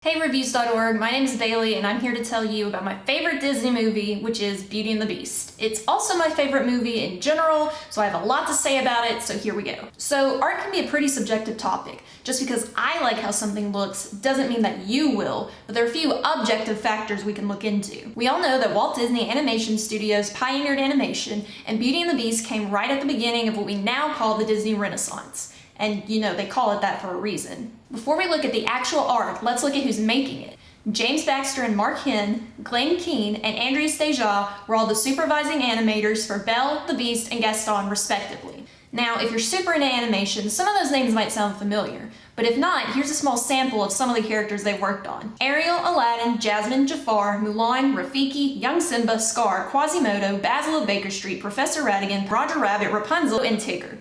Hey Reviews.org, my name is Bailey and I'm here to tell you about my favorite Disney movie, which is Beauty and the Beast. It's also my favorite movie in general, so I have a lot to say about it, so here we go. So art can be a pretty subjective topic. Just because I like how something looks doesn't mean that you will, but there are a few objective factors we can look into. We all know that Walt Disney Animation Studios pioneered animation, and Beauty and the Beast came right at the beginning of what we now call the Disney Renaissance. And you know, they call it that for a reason. Before we look at the actual art, let's look at who's making it. James Baxter and Mark Hinn, Glenn Keane, and Andreas Deja were all the supervising animators for Belle, the Beast, and Gaston, respectively. Now, if you're super into animation, some of those names might sound familiar, but if not, here's a small sample of some of the characters they worked on. Ariel, Aladdin, Jasmine, Jafar, Mulan, Rafiki, Young Simba, Scar, Quasimodo, Basil of Baker Street, Professor Ratigan, Roger Rabbit, Rapunzel, and Tigger.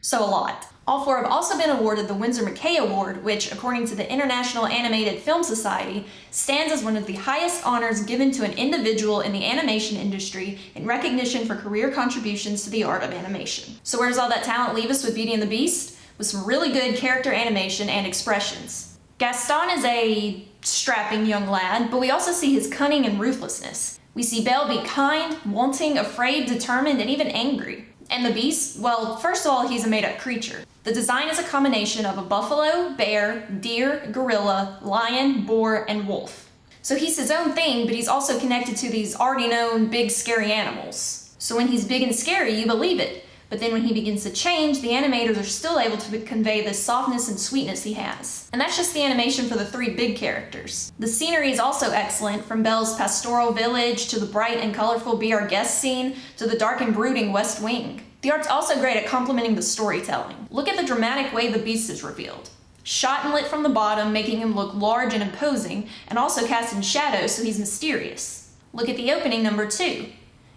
So a lot. All four have also been awarded the Winsor McCay Award, which, according to the International Animated Film Society, stands as one of the highest honors given to an individual in the animation industry in recognition for career contributions to the art of animation. So where does all that talent leave us with Beauty and the Beast? With some really good character animation and expressions. Gaston is a strapping young lad, but we also see his cunning and ruthlessness. We see Belle be kind, wanting, afraid, determined, and even angry. And the Beast, well, first of all, he's a made-up creature. The design is a combination of a buffalo, bear, deer, gorilla, lion, boar, and wolf. So he's his own thing, but he's also connected to these already known big scary animals. So when he's big and scary, you believe it. But then when he begins to change, the animators are still able to convey the softness and sweetness he has. And that's just the animation for the three big characters. The scenery is also excellent, from Belle's pastoral village to the bright and colorful Be Our Guest scene to the dark and brooding West Wing. The art's also great at complementing the storytelling. Look at the dramatic way the Beast is revealed. Shot and lit from the bottom, making him look large and imposing, and also cast in shadow so he's mysterious. Look at the opening number 2.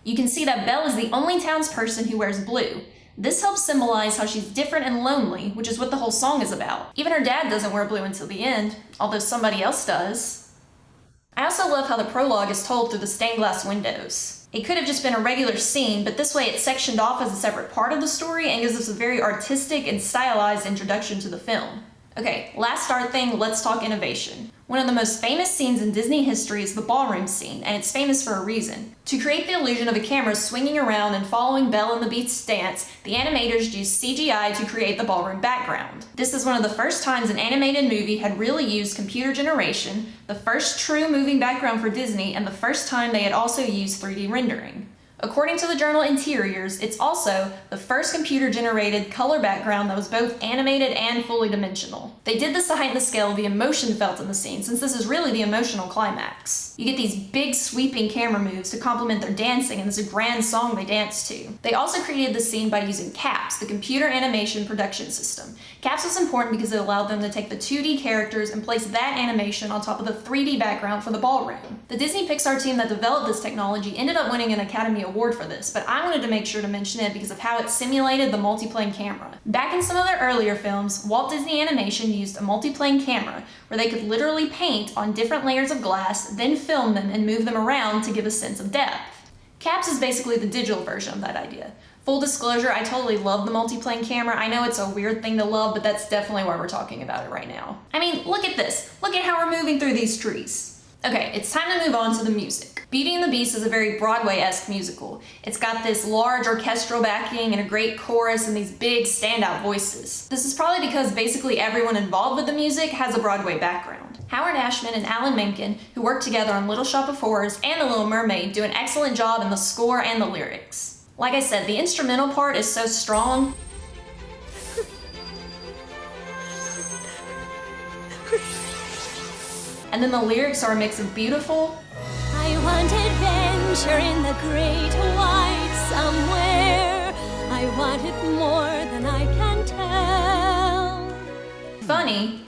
You can see that Belle is the only townsperson who wears blue. This helps symbolize how she's different and lonely, which is what the whole song is about. Even her dad doesn't wear blue until the end, although somebody else does. I also love how the prologue is told through the stained glass windows. It could have just been a regular scene, but this way it's sectioned off as a separate part of the story and gives us a very artistic and stylized introduction to the film. Okay, last art thing, let's talk innovation. One of the most famous scenes in Disney history is the ballroom scene, and it's famous for a reason. To create the illusion of a camera swinging around and following Belle and the Beast's dance, the animators used CGI to create the ballroom background. This is one of the first times an animated movie had really used computer generation, the first true moving background for Disney, and the first time they had also used 3D rendering. According to the journal Interiors, it's also the first computer-generated color background that was both animated and fully dimensional. They did this to heighten the scale of the emotion felt in the scene, since this is really the emotional climax. You get these big sweeping camera moves to complement their dancing, and there's a grand song they dance to. They also created the scene by using CAPS, the computer animation production system. CAPS was important because it allowed them to take the 2D characters and place that animation on top of the 3D background for the ballroom. The Disney Pixar team that developed this technology ended up winning an Academy Award for this, but I wanted to make sure to mention it because of how it simulated the MultiPlane camera. Back in some of their earlier films, Walt Disney Animation used a MultiPlane camera where they could literally paint on different layers of glass, then film them and move them around to give a sense of depth. CAPS is basically the digital version of that idea. Full disclosure, I totally love the MultiPlane camera. I know it's a weird thing to love, but that's definitely why we're talking about it right now. I mean, look at this. Look at how we're moving through these trees. Okay, it's time to move on to the music. Beauty and the Beast is a very Broadway-esque musical. It's got this large orchestral backing and a great chorus and these big standout voices. This is probably because basically everyone involved with the music has a Broadway background. Howard Ashman and Alan Menken, who worked together on Little Shop of Horrors and The Little Mermaid, do an excellent job in the score and the lyrics. Like I said, the instrumental part is so strong. And then the lyrics are a mix of beautiful, I want adventure in the great white somewhere. I want it more than I can tell. funny,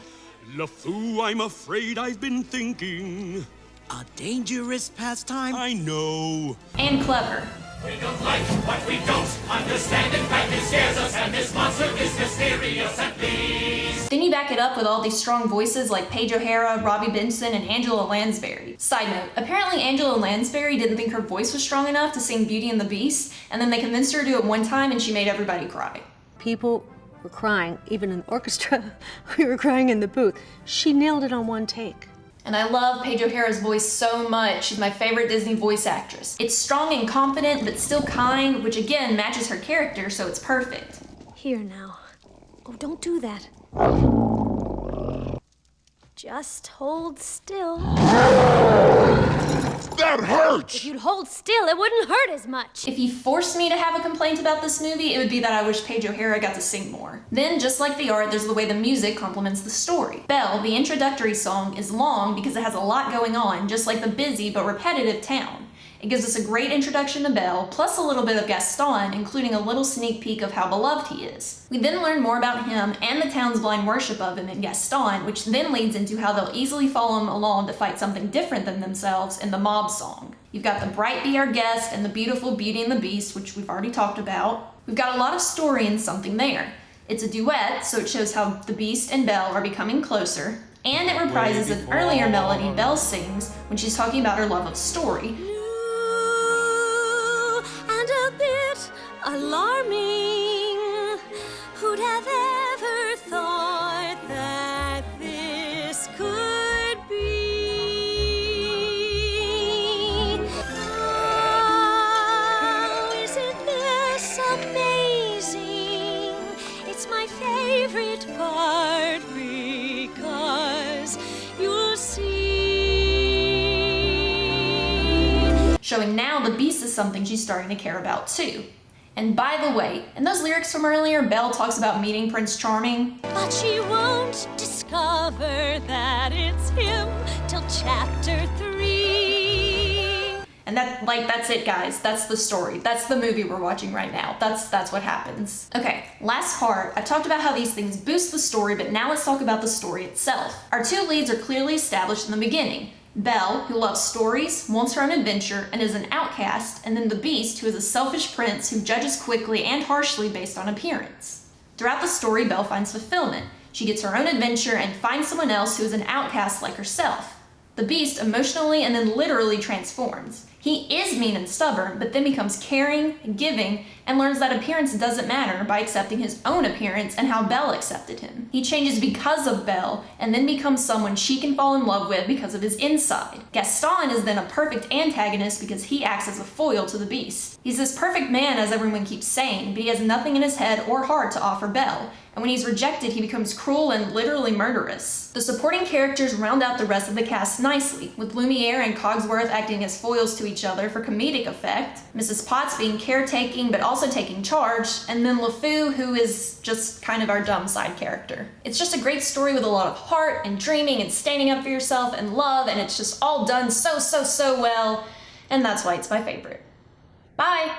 LeFou, I'm afraid I've been thinking. A dangerous pastime? I know. and clever. We don't like what we don't understand. In fact, it scares us, and this monster is mysterious and please. Then you back it up with all these strong voices like Paige O'Hara, Robbie Benson, and Angela Lansbury. Side note, apparently Angela Lansbury didn't think her voice was strong enough to sing Beauty and the Beast, and then they convinced her to do it one time and she made everybody cry. People were crying, even in the orchestra. We were crying in the booth. She nailed it on one take. And I love Paige O'Hara's voice so much. She's my favorite Disney voice actress. It's strong and confident, but still kind, which again matches her character, so it's perfect. Here now. Oh, don't do that. Just hold still. That hurts! If you'd hold still, it wouldn't hurt as much. If you forced me to have a complaint about this movie, it would be that I wish Paige O'Hara got to sing more. Then, just like the art, there's the way the music complements the story. Belle, the introductory song, is long because it has a lot going on, just like the busy but repetitive town. It gives us a great introduction to Belle, plus a little bit of Gaston, including a little sneak peek of how beloved he is. We then learn more about him and the town's blind worship of him in Gaston, which then leads into how they'll easily follow him along to fight something different than themselves in the mob song. You've got the Bright Be Our Guest and the beautiful Beauty and the Beast, which we've already talked about. We've got a lot of story and something there. It's a duet, so it shows how the Beast and Belle are becoming closer, and it reprises an earlier melody Belle sings when she's talking about her love of story. And a bit alarming. Who'd have ever thought that this could be? Oh, isn't this amazing? It's my favorite part because you'll see. Showing now the Beast is something she's starting to care about too. And by the way, in those lyrics from earlier, Belle talks about meeting Prince Charming. But she won't discover that it's him till chapter 3. And that's it, guys. That's the story. That's the movie we're watching right now. That's what happens. Okay, last part. I've talked about how these things boost the story, but now let's talk about the story itself. Our two leads are clearly established in the beginning. Belle, who loves stories, wants her own adventure, and is an outcast, and then the Beast, who is a selfish prince who judges quickly and harshly based on appearance. Throughout the story, Belle finds fulfillment. She gets her own adventure and finds someone else who is an outcast like herself. The Beast emotionally and then literally transforms. He is mean and stubborn, but then becomes caring, giving, and learns that appearance doesn't matter by accepting his own appearance and how Belle accepted him. He changes because of Belle, and then becomes someone she can fall in love with because of his inside. Gaston is then a perfect antagonist because he acts as a foil to the Beast. He's this perfect man, as everyone keeps saying, but he has nothing in his head or heart to offer Belle. And when he's rejected, he becomes cruel and literally murderous. The supporting characters round out the rest of the cast nicely, with Lumiere and Cogsworth acting as foils to each other for comedic effect, Mrs. Potts being caretaking but also taking charge, and then LeFou, who is just kind of our dumb side character. It's just a great story with a lot of heart and dreaming and standing up for yourself and love, and it's just all done so well, and that's why it's my favorite. Bye!